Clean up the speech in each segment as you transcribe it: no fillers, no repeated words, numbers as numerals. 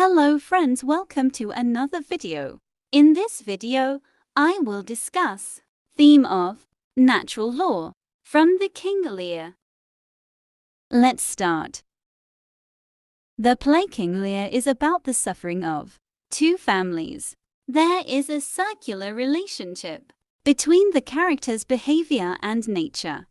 Hello friends, welcome to another video. In this video, I will discuss theme of natural law from the King Lear. Let's start. The play King Lear is about the suffering of two families. There is a circular relationship between the characters' behavior and nature.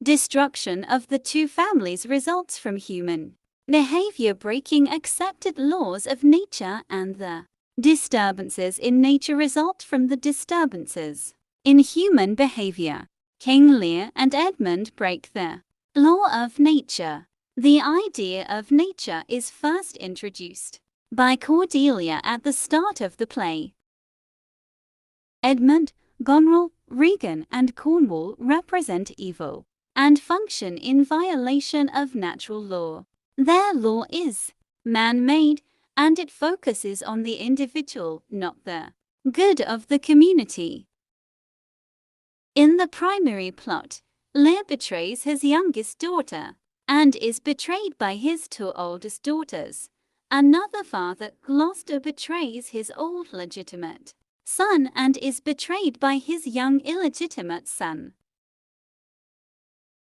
Destruction of the two families results from human behavior breaking accepted laws of nature, and the disturbances in nature result from the disturbances in human behavior. King Lear and Edmund break the law of nature. The idea of nature is first introduced by Cordelia at the start of the play. Edmund, Goneril, Regan, and Cornwall represent evil and function in violation of natural law. Their law is man-made, and it focuses on the individual, not the good of the community. In the primary plot, Lear betrays his youngest daughter and is betrayed by his two oldest daughters. Another father, Gloucester, betrays his old legitimate son and is betrayed by his young illegitimate son.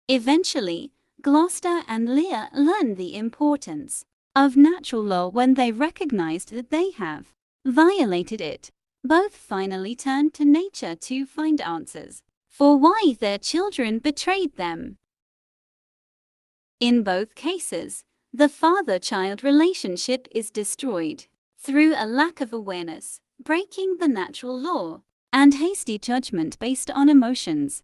Eventually, Gloucester and Lear learn the importance of natural law when they recognized that they have violated it. Both finally turn to nature to find answers for why their children betrayed them. In both cases, the father-child relationship is destroyed through a lack of awareness, breaking the natural law, and hasty judgment based on emotions.